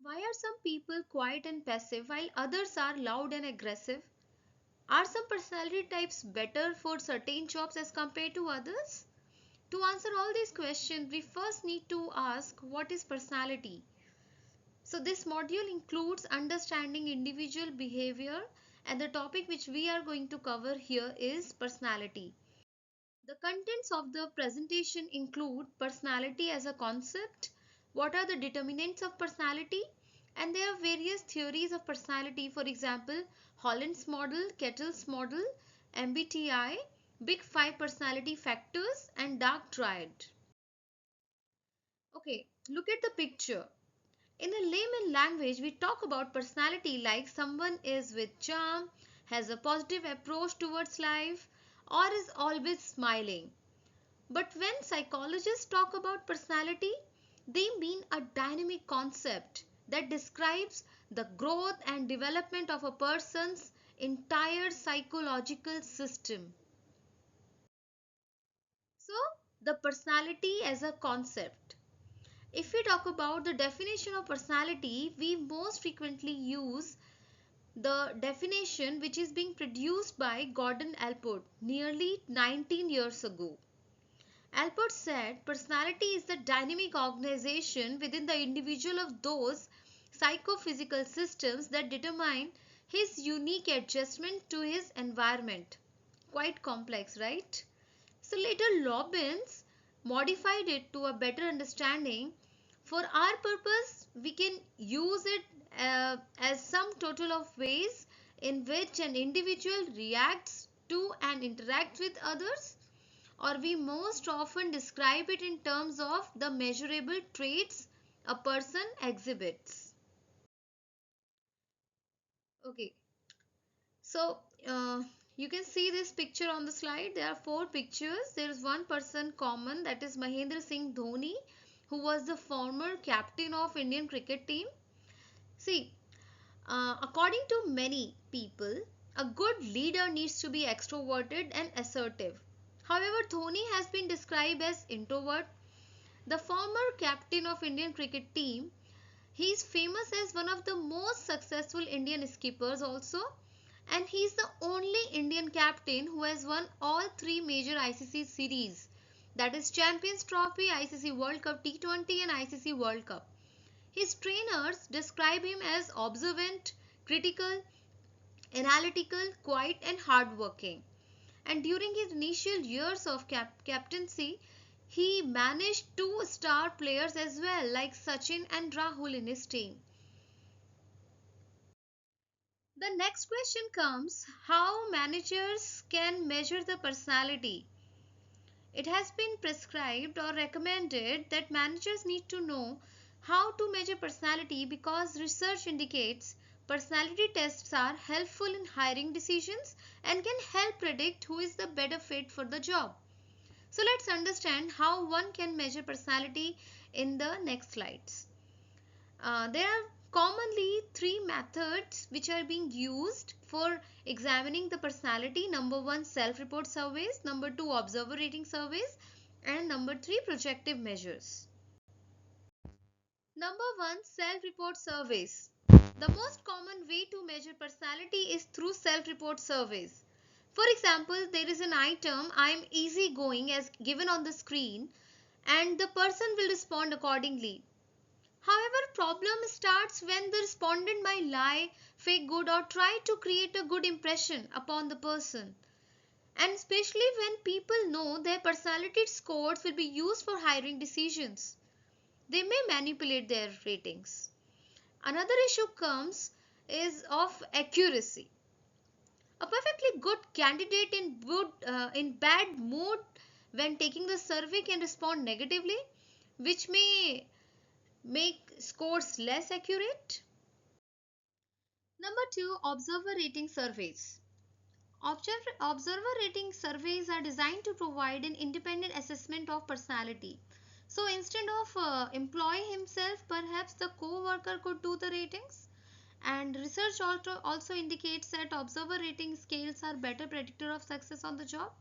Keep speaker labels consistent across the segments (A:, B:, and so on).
A: Why are some people quiet and passive while others are loud and aggressive? Are some personality types better for certain jobs as compared to others? To answer all these questions, we first need to ask what is personality? So, this module includes understanding individual behavior, and the topic which we are going to cover here is personality. The contents of the presentation include personality as a concept, what are the determinants of personality, and there are various theories of personality, for example, Holland's model, Cattell's model, MBTI, Big Five personality factors, and dark triad. Okay, look at the picture. In a layman language, we talk about personality like someone is with charm, has a positive approach towards life, or is always smiling. But when psychologists talk about personality, they mean a dynamic concept that describes the growth and development of a person's entire psychological system. So, the personality as a concept. If we talk about the definition of personality, we most frequently use the definition which is being produced by Gordon Allport nearly 19 years ago. Allport said personality is the dynamic organization within the individual of those psychophysical systems that determine his unique adjustment to his environment. Quite complex, right? So later Robbins modified it to a better understanding. For our purpose, we can use it as some total of ways in which an individual reacts to and interacts with others, or we most often describe it in terms of the measurable traits a person exhibits. Okay, so you can see this picture on the slide. There are four pictures. There is one person common, that is Mahendra Singh Dhoni, who was the former captain of Indian cricket team. See, according to many people, a good leader needs to be extroverted and assertive. However, Dhoni has been described as introvert. The former captain of Indian cricket team, he is famous as one of the most successful Indian skippers also, and he is the only Indian captain who has won all three major ICC series, that is Champions Trophy, ICC World Cup T20 and ICC World Cup. His trainers describe him as observant, critical, analytical, quiet and hardworking. And during his initial years of captaincy, he managed two star players as well, like Sachin and Rahul in his team. The next question comes, how managers can measure the personality? It has been prescribed or recommended that managers need to know how to measure personality because research indicates personality tests are helpful in hiring decisions and can help predict who is the better fit for the job. So let's understand how one can measure personality in the next slides. There are commonly three methods which are being used for examining the personality. Number one, self-report surveys. Number two, observer rating surveys. And number three, projective measures. Number one, self-report surveys. The most common way to measure personality is through self-report surveys. For example, there is an item, I am easygoing as given on the screen, and the person will respond accordingly. However, problem starts when the respondent might lie, fake good or try to create a good impression upon the person. And especially when people know their personality scores will be used for hiring decisions. They may manipulate their ratings. Another issue comes is of accuracy. A perfectly good candidate in bad mood when taking the survey can respond negatively, which may make scores less accurate. Number two, observer rating surveys. Observer rating surveys are designed to provide an independent assessment of personality. So instead of employee himself, perhaps the co-worker could do the ratings. And research also indicates that observer rating scales are better predictor of success on the job.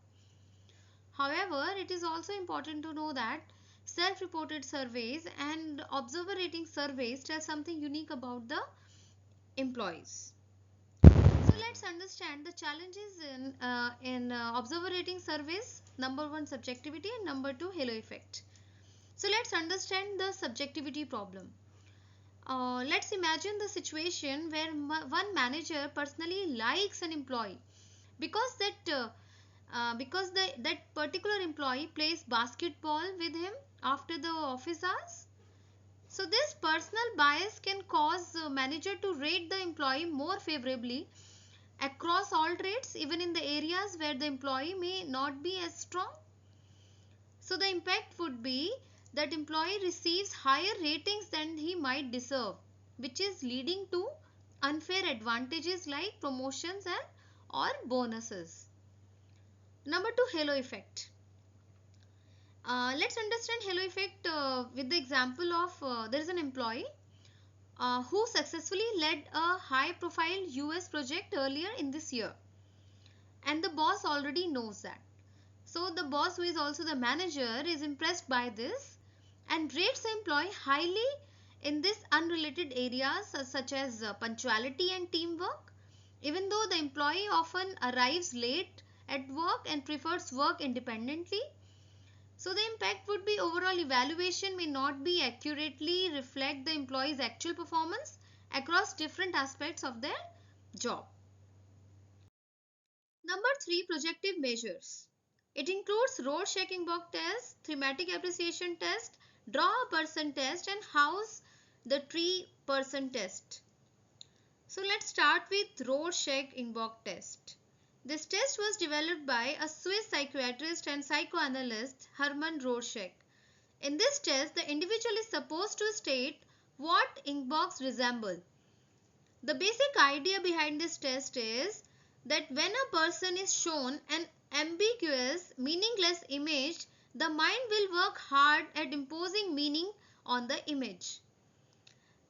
A: However, it is also important to know that self-reported surveys and observer rating surveys tell something unique about the employees. So let's understand the challenges in observer rating surveys. Number one, subjectivity, and number two, halo effect. So let's understand the subjectivity problem. Let's imagine the situation where one manager personally likes an employee because that particular employee plays basketball with him after the office hours. So this personal bias can cause manager to rate the employee more favorably across all traits, even in the areas where the employee may not be as strong. So the impact would be that employee receives higher ratings than he might deserve, which is leading to unfair advantages like promotions and or bonuses. Number two, halo effect. Let's understand halo effect with the example of there is an employee who successfully led a high profile US project earlier in this year, and the boss already knows that. So the boss, who is also the manager, is impressed by this and rates the employee highly in this unrelated areas such as punctuality and teamwork, even though the employee often arrives late at work and prefers work independently. So the impact would be overall evaluation may not be accurately reflect the employee's actual performance across different aspects of their job. Number three, projective measures. It includes Rorschach box test, thematic appreciation test, draw a person test, and house the tree person test. So let's start with Rorschach box test. This test was developed by a Swiss psychiatrist and psychoanalyst, Hermann Rorschach. In this test, the individual is supposed to state what inkbox resemble. The basic idea behind this test is that when a person is shown an ambiguous, meaningless image, the mind will work hard at imposing meaning on the image.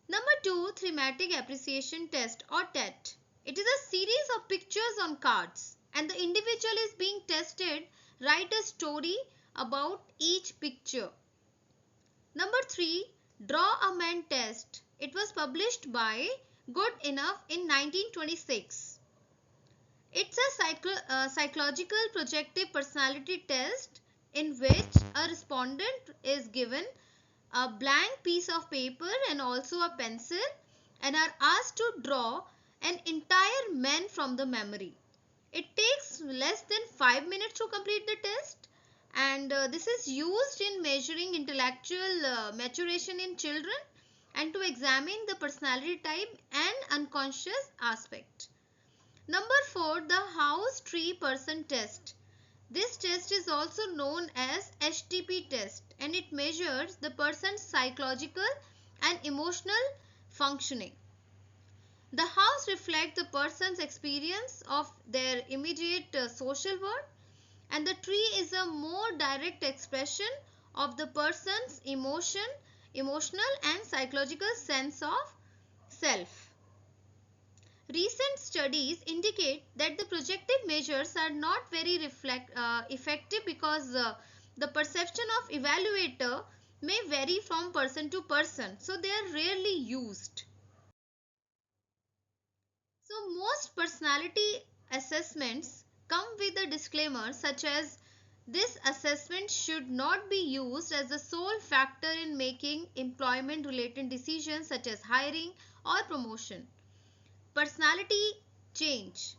A: Number two, thematic appreciation test or TET. It is a series of pictures on cards, and the individual is being tested write a story about each picture. Number three, draw a man test. It was published by Good Enough in 1926. It's a psychological projective personality test in which a respondent is given a blank piece of paper and also a pencil and are asked to draw an entire man from the memory. It takes less than 5 minutes to complete the test, and this is used in measuring intellectual maturation in children and to examine the personality type and unconscious aspect. Number four, the house tree person test. This test is also known as HTP test, and it measures the person's psychological and emotional functioning. The house reflects the person's experience of their immediate social world, and the tree is a more direct expression of the person's emotional and psychological sense of self. Recent studies indicate that the projective measures are not very effective because the perception of evaluator may vary from person to person, so they are rarely used. So most personality assessments come with a disclaimer such as this assessment should not be used as the sole factor in making employment related decisions such as hiring or promotion. Personality change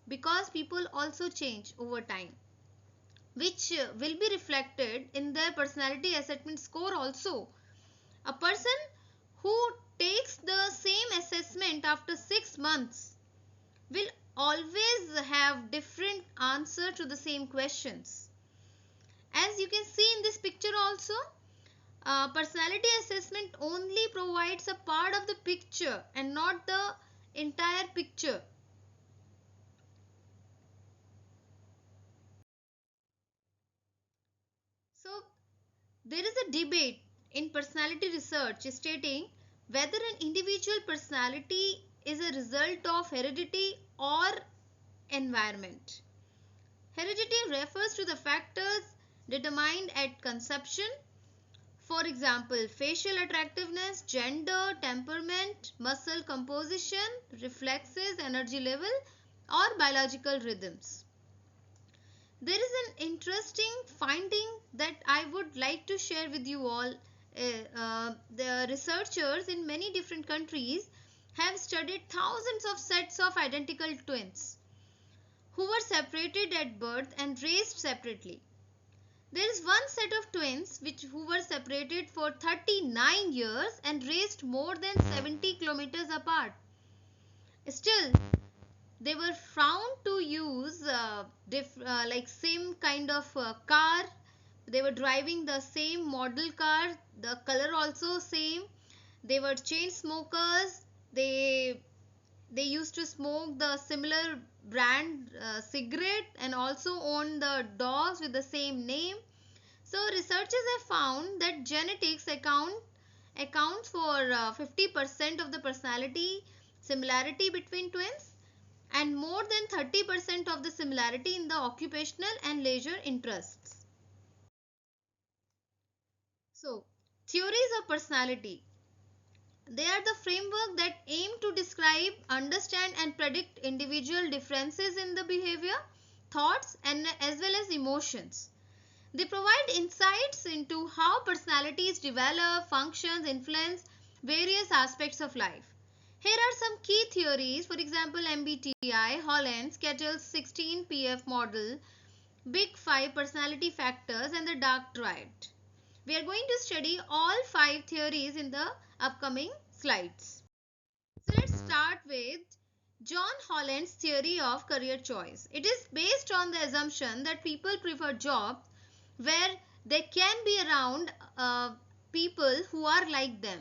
A: because people also change over time, which will be reflected in their personality assessment score also. A person who takes the same assessment after 6 months will always have different answer to the same questions. As you can see in this picture also, personality assessment only provides a part of the picture and not the entire picture. So there is a debate in personality research stating whether an individual personality is a result of heredity or environment. Heredity refers to the factors determined at conception, For example, facial attractiveness, gender, temperament, muscle composition, reflexes, energy level, or biological rhythms. There is an interesting finding that I would like to share with you all. The researchers in many different countries have studied thousands of sets of identical twins who were separated at birth and raised separately. There is one set of twins who were separated for 39 years and raised more than 70 kilometers apart. Still, they were found to use like same kind of car. They were driving the same model car, the color also same. They were chain smokers. They used to smoke the similar brand cigarette and also own the dogs with the same name. So researchers have found that genetics accounts for 50% of the personality similarity between twins and more than 30% of the similarity in the occupational and leisure interests. So, theories of personality. They are the framework that aim to describe, understand and predict individual differences in the behavior, thoughts and as well as emotions. They provide insights into how personalities develop, functions, influence various aspects of life. Here are some key theories, for example MBTI, Holland's, Cattell's 16 PF model, Big 5 personality factors and the dark triad. We are going to study all 5 theories in the upcoming slides. So let's start with John Holland's theory of career choice. It is based on the assumption that people prefer jobs where they can be around people who are like them.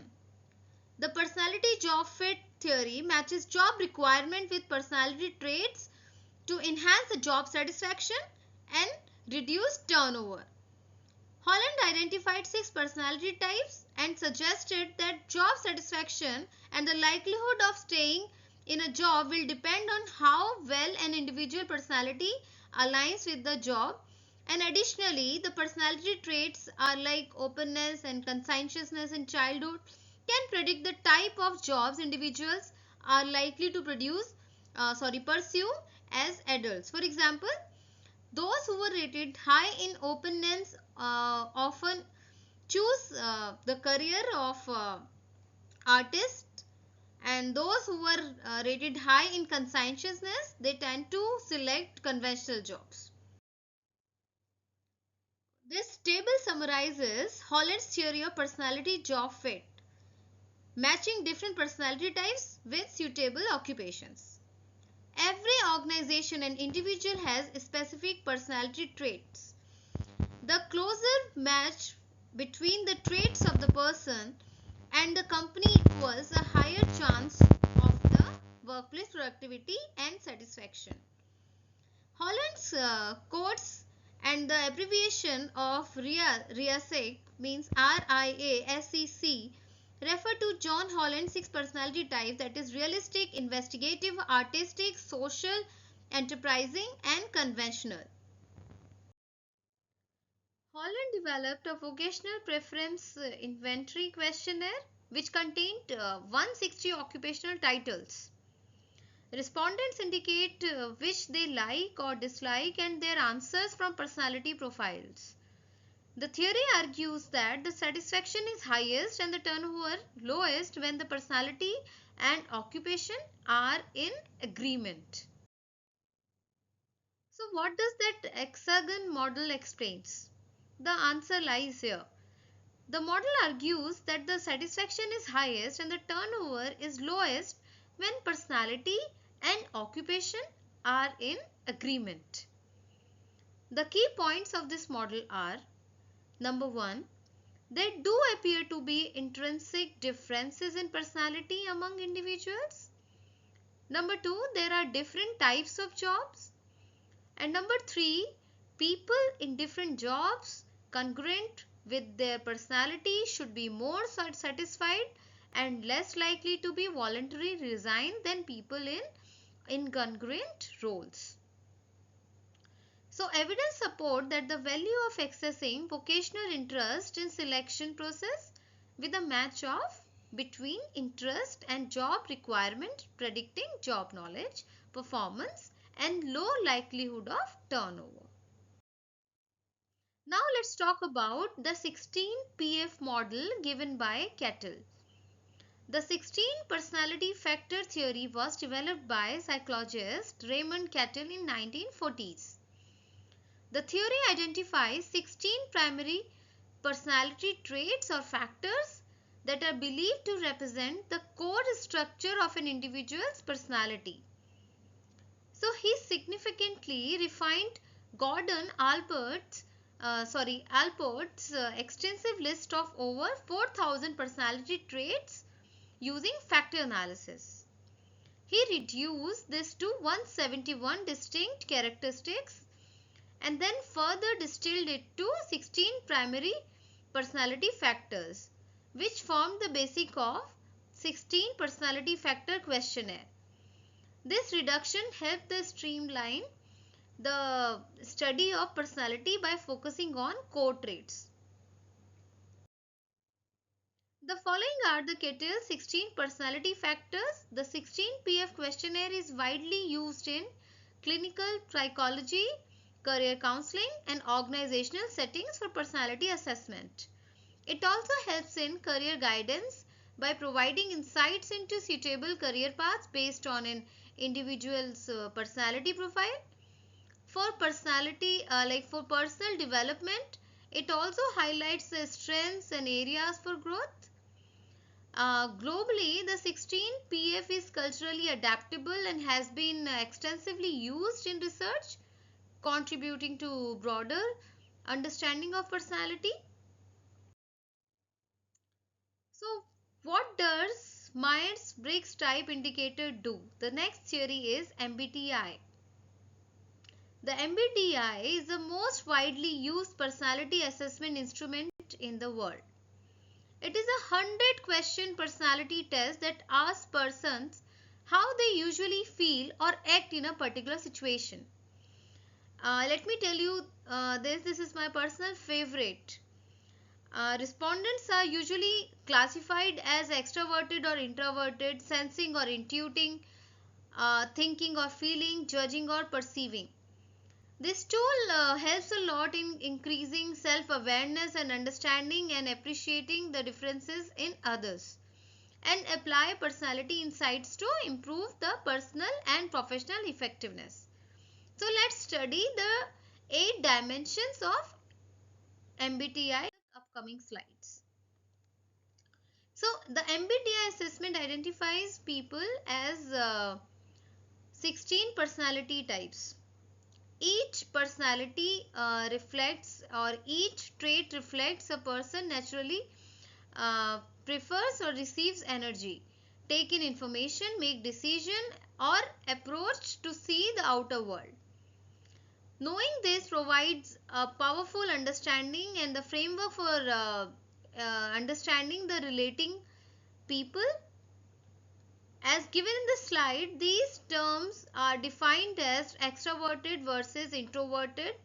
A: The personality job fit theory matches job requirement with personality traits to enhance the job satisfaction and reduce turnover. Holland identified 6 personality types and suggested that job satisfaction and the likelihood of staying in a job will depend on how well an individual personality aligns with the job. And additionally, the personality traits are like openness and conscientiousness in childhood can predict the type of jobs individuals are likely to pursue as adults. For example, those who were rated high in openness often choose the career of artist, and those who were rated high in conscientiousness, they tend to select conventional jobs. This table summarizes Holland's theory of personality job fit, matching different personality types with suitable occupations. Every organization and individual has specific personality traits. The closer match between the traits of the person and the company equals a higher chance of the workplace productivity and satisfaction. Holland's quotes and the abbreviation of RIASEC means RIASEC refer to John Holland's 6 personality types, that is realistic, investigative, artistic, social, enterprising and conventional. Holland developed a vocational preference inventory questionnaire which contained 160 occupational titles. Respondents indicate which they like or dislike and their answers from personality profiles. The theory argues that the satisfaction is highest and the turnover lowest when the personality and occupation are in agreement. So what does that hexagon model explains? The answer lies here. The model argues that the satisfaction is highest and the turnover is lowest when personality and occupation are in agreement. The key points of this model are: number 1, there do appear to be intrinsic differences in personality among individuals. Number 2, there are different types of jobs. And number 3, people in different jobs congruent with their personality should be more satisfied and less likely to be voluntarily resign than people in incongruent roles. So evidence support that the value of accessing vocational interest in selection process with a match of between interest and job requirement predicting job knowledge, performance and low likelihood of turnover. Now let's talk about the 16 PF model given by Cattell. The 16 personality factor theory was developed by psychologist Raymond Cattell in 1940s. The theory identifies 16 primary personality traits or factors that are believed to represent the core structure of an individual's personality. So he significantly refined Gordon Alport's extensive list of over 4,000 personality traits using factor analysis. He reduced this to 171 distinct characteristics and then further distilled it to 16 primary personality factors, which formed the basis of 16 personality factor questionnaire. This reduction helped the streamline the study of personality by focusing on core traits. The following are the Cattell 16 personality factors. The 16 PF questionnaire is widely used in clinical psychology, career counseling and organizational settings for personality assessment. It also helps in career guidance by providing insights into suitable career paths based on an individual's personality profile. For for personal development, it also highlights the strengths and areas for growth. Globally, the 16 PF is culturally adaptable and has been extensively used in research, contributing to broader understanding of personality. So, what does Myers-Briggs type indicator do? The next theory is MBTI. The MBTI is the most widely used personality assessment instrument in the world. It is a 100-question personality test that asks persons how they usually feel or act in a particular situation. Let me tell you this is my personal favorite. Respondents are usually classified as extroverted or introverted, sensing or intuiting, thinking or feeling, judging or perceiving. This tool helps a lot in increasing self-awareness and understanding and appreciating the differences in others, and apply personality insights to improve the personal and professional effectiveness. So let's study the 8 dimensions of MBTI in the upcoming slides. So the MBTI assessment identifies people as 16 personality types. Each personality reflects, or each trait reflects a person naturally prefers or receives energy, take in information, make decision or approach to see the outer world. Knowing this provides a powerful understanding and the framework for understanding the relating people. As given in the slide, these terms are defined as extroverted versus introverted.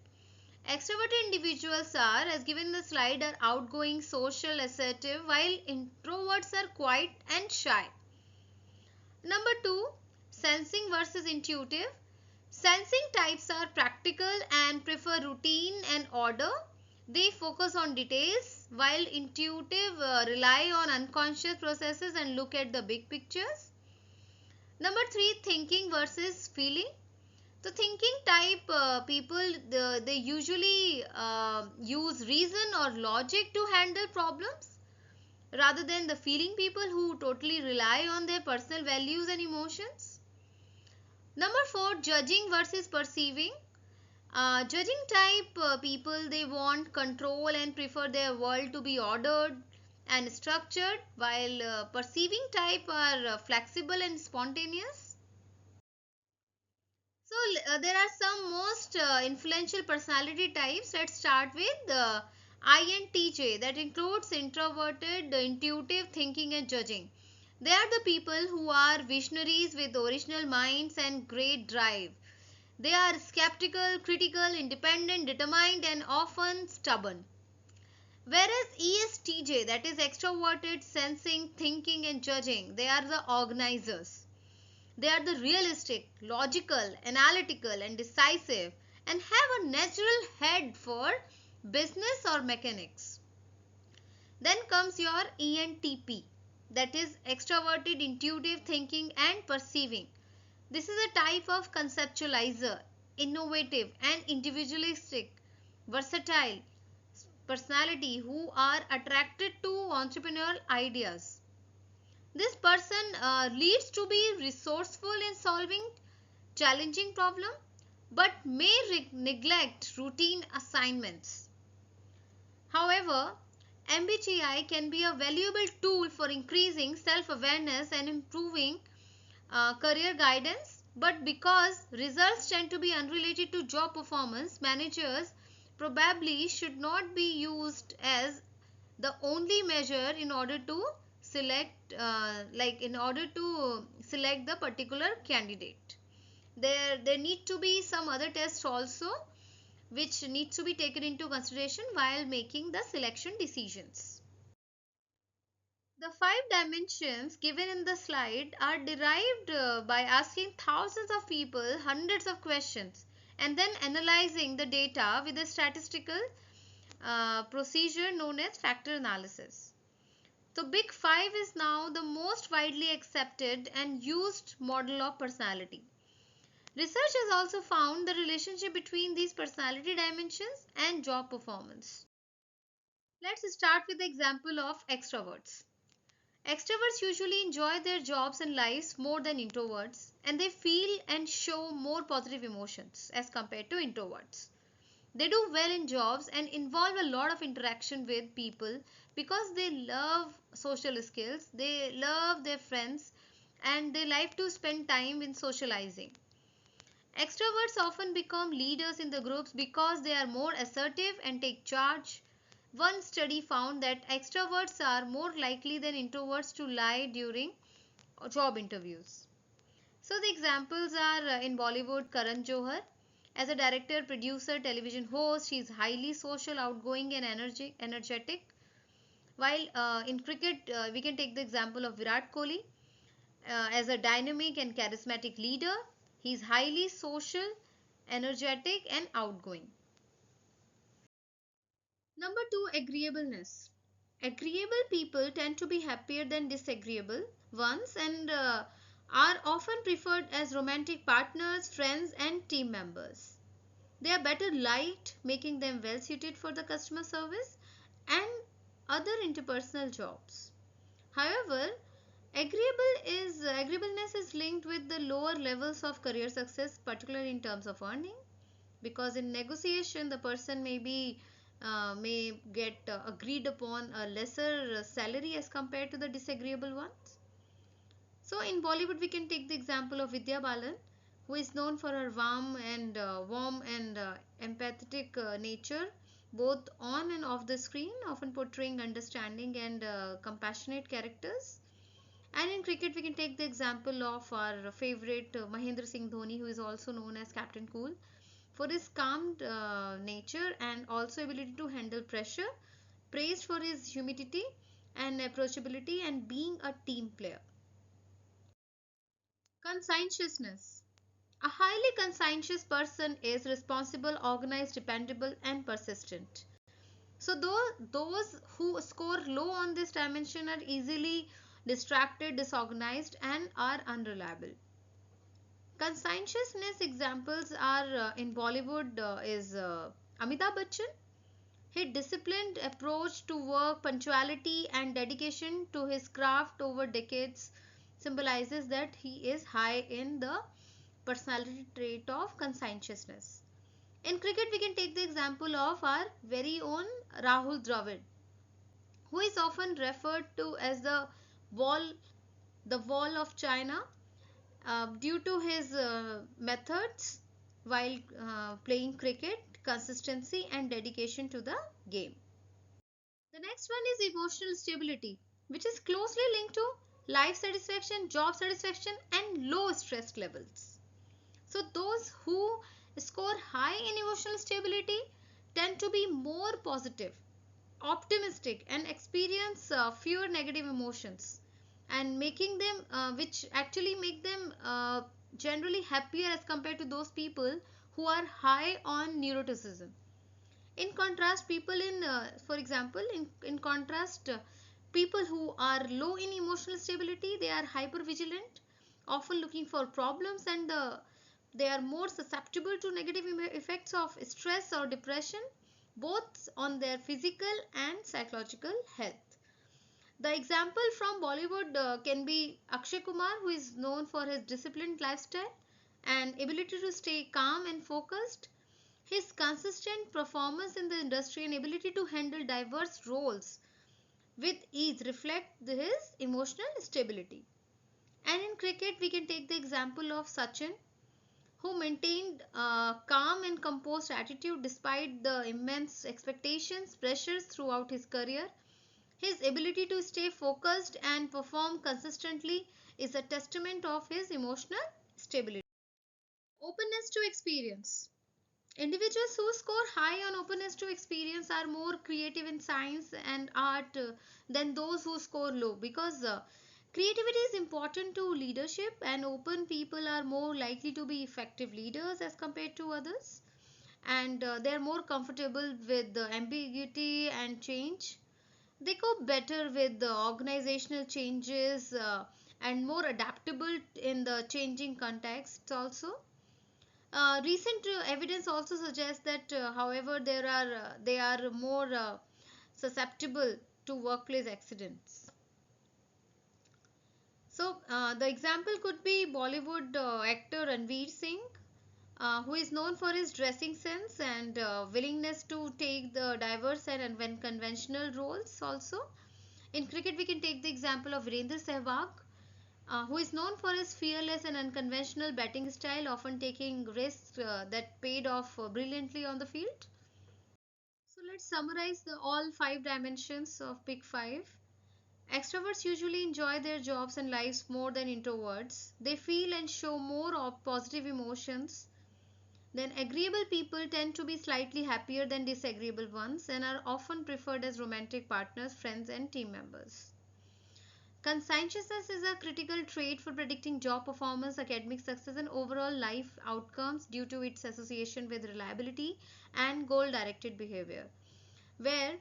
A: Extroverted individuals are, as given in the slide, are outgoing, social, assertive, while introverts are quiet and shy. Number 2, sensing versus intuitive. Sensing types are practical and prefer routine and order. They focus on details, while intuitive rely on unconscious processes and look at the big pictures. Number 3, thinking versus feeling. The thinking type people, they usually use reason or logic to handle problems, rather than the feeling people who totally rely on their personal values and emotions. Number 4, judging versus perceiving. Judging type people, they want control and prefer their world to be ordered and structured, while perceiving type are flexible and spontaneous. So there are some most influential personality types. Let's start with INTJ, that includes introverted, intuitive, thinking and judging. They are the people who are visionaries with original minds and great drive. They are skeptical, critical, independent, determined, and often stubborn. Whereas ESTJ, that is extroverted, sensing, thinking, and judging, they are the organizers. They are the realistic, logical, analytical, and decisive, and have a natural head for business or mechanics. Then comes your ENTP, that is extroverted, intuitive, thinking, and perceiving. This is a type of conceptualizer, innovative, and individualistic, versatile personality who are attracted to entrepreneurial ideas. This person leads to be resourceful in solving challenging problem but may neglect routine assignments. However, MBTI can be a valuable tool for increasing self-awareness and improving career guidance, but because results tend to be unrelated to job performance, managers probably should not be used as the only measure in order to select the particular candidate. There need to be some other tests also which needs to be taken into consideration while making the selection decisions. The five dimensions given in the slide are derived by asking thousands of people hundreds of questions and then analyzing the data with a statistical procedure known as factor analysis. The Big Five is now the most widely accepted and used model of personality. Research has also found the relationship between these personality dimensions and job performance. Let's start with the example of extroverts. Extroverts usually enjoy their jobs and lives more than introverts, and they feel and show more positive emotions as compared to introverts. They do well in jobs and involve a lot of interaction with people because they love social skills, they love their friends, and they like to spend time in socializing. Extroverts often become leaders in the groups because they are more assertive and take charge. One study found that extroverts are more likely than introverts to lie during job interviews. So the examples are in Bollywood, Karan Johar. As a director, producer, television host, he is highly social, outgoing, and energetic. While in cricket, we can take the example of Virat Kohli. As a dynamic and charismatic leader, he is highly social, energetic, and outgoing. Number two, agreeableness. Agreeable people tend to be happier than disagreeable ones and are often preferred as romantic partners, friends, and team members. They are better liked, making them well suited for the customer service and other interpersonal jobs. However, agreeableness is linked with the lower levels of career success, particularly in terms of earning, because in negotiation the person may get agreed upon a lesser salary as compared to the disagreeable ones. So in Bollywood we can take the example of Vidya Balan, who is known for her warm and empathetic nature both on and off the screen, often portraying understanding and compassionate characters. And in cricket we can take the example of our favorite Mahendra Singh Dhoni, who is also known as Captain Cool, for his calm nature and also ability to handle pressure, praised for his humility and approachability and being a team player. Conscientiousness. A highly conscientious person is responsible, organized, dependable, and persistent. So, those who score low on this dimension are easily distracted, disorganized, and are unreliable. Conscientiousness examples are in Bollywood is Amitabh Bachchan. His disciplined approach to work, punctuality, and dedication to his craft over decades symbolizes that he is high in the personality trait of conscientiousness. In cricket, we can take the example of our very own Rahul Dravid, who is often referred to as wall, the wall of China, due to his methods while playing cricket, consistency, and dedication to the game. The next one is emotional stability, which is closely linked to life satisfaction, job satisfaction, and low stress levels. So those who score high in emotional stability tend to be more positive, optimistic, and experience fewer negative emotions, and making them which actually make them generally happier as compared to those people who are high on neuroticism. In contrast, people in for example, in contrast, people who are low in emotional stability, they are hyper vigilant, often looking for problems, and they are more susceptible to negative effects of stress or depression, both on their physical and psychological health. The example from Bollywood can be Akshay Kumar, who is known for his disciplined lifestyle and ability to stay calm and focused. His consistent performance in the industry and ability to handle diverse roles with ease reflect his emotional stability. And in cricket, we can take the example of Sachin, who maintained a calm and composed attitude despite the immense expectations, pressures throughout his career. His ability to stay focused and perform consistently is a testament of his emotional stability. Openness to experience. Individuals who score high on openness to experience are more creative in science and art than those who score low, because creativity is important to leadership, and open people are more likely to be effective leaders as compared to others, and they are more comfortable with the ambiguity and change. They cope better with the organizational changes and more adaptable in the changing contexts also. Recent evidence also suggests that, however, they are more susceptible to workplace accidents. So, the example could be Bollywood actor Ranveer Singh, who is known for his dressing sense and willingness to take the diverse and unconventional roles. Also, in cricket, we can take the example of Virendra Sehwag, who is known for his fearless and unconventional batting style, often taking risks that paid off brilliantly on the field. So let's summarize the all five dimensions of Big Five. Extroverts usually enjoy their jobs and lives more than introverts. They feel and show more of positive emotions. Then agreeable people tend to be slightly happier than disagreeable ones and are often preferred as romantic partners, friends, and team members. Conscientiousness is a critical trait for predicting job performance, academic success, and overall life outcomes due to its association with reliability and goal directed behavior. Where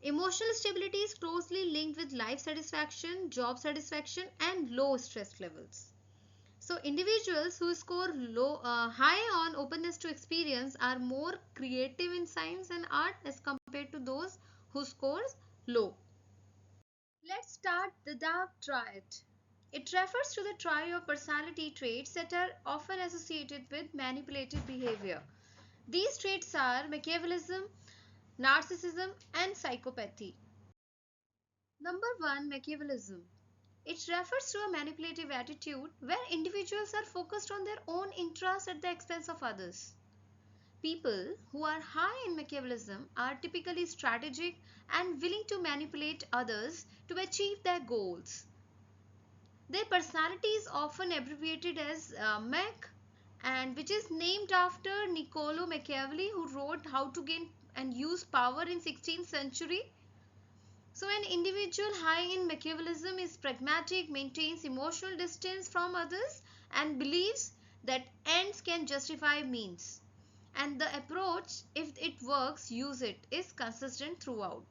A: emotional stability is closely linked with life satisfaction, job satisfaction, and low stress levels. So, individuals who score high on openness to experience are more creative in science and art as compared to those who scores low. Let's start the dark triad. It refers to the trio of personality traits that are often associated with manipulative behavior. These traits are Machiavellism, narcissism, and psychopathy. Number 1, Machiavellism. It refers to a manipulative attitude where individuals are focused on their own interests at the expense of others. People who are high in Machiavellism are typically strategic and willing to manipulate others to achieve their goals. Their personality is often abbreviated as Mac, and which is named after Niccolo Machiavelli, who wrote How to Gain and Use Power in 16th century. So an individual high in Machiavellism is pragmatic, maintains emotional distance from others, and believes that ends can justify means. And the approach, if it works, use it, is consistent throughout.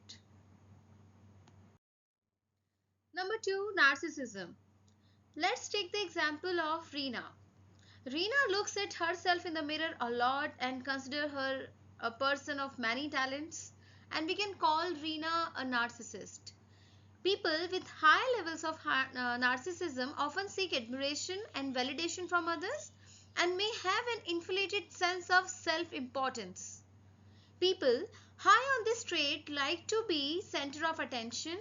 A: Number 2, narcissism. Let's take the example of Reena. Reena looks at herself in the mirror a lot and consider her a person of many talents, and we can call Reena a narcissist. People with high levels of narcissism often seek admiration and validation from others and may have an inflated sense of self-importance. People high on this trait like to be center of attention,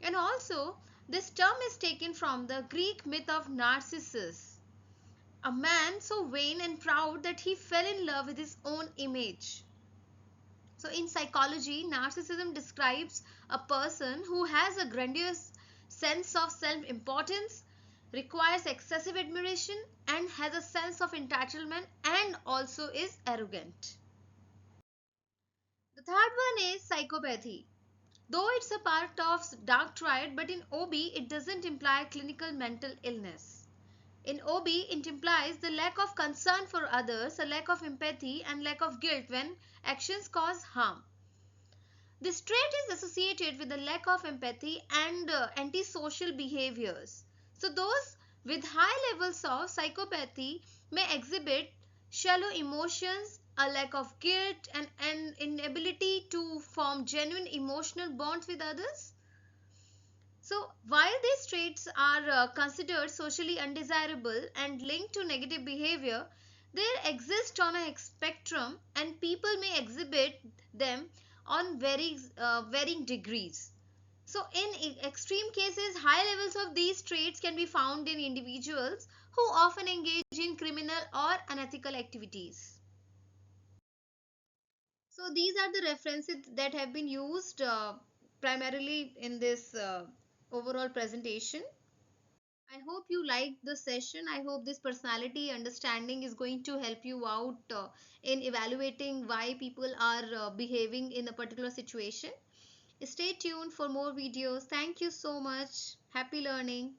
A: and also this term is taken from the Greek myth of Narcissus, a man so vain and proud that he fell in love with his own image. So, in psychology, narcissism describes a person who has a grandiose sense of self importance requires excessive admiration, and has a sense of entitlement and also is arrogant. The third one is psychopathy. Though it's a part of dark triad, but in OB it doesn't imply clinical mental illness. In OB, it implies the lack of concern for others, a lack of empathy, and lack of guilt when actions cause harm. This trait is associated with a lack of empathy and antisocial behaviors. So, those with high levels of psychopathy may exhibit shallow emotions, a lack of guilt, and an inability to form genuine emotional bonds with others. So, while these traits are considered socially undesirable and linked to negative behavior, they exist on a spectrum and people may exhibit them on varying degrees. So, in extreme cases, high levels of these traits can be found in individuals who often engage in criminal or unethical activities. So, these are the references that have been used primarily in this overall presentation. I hope you liked the session. I hope this personality understanding is going to help you out in evaluating why people are behaving in a particular situation. Stay tuned for more videos. Thank you so much. Happy learning.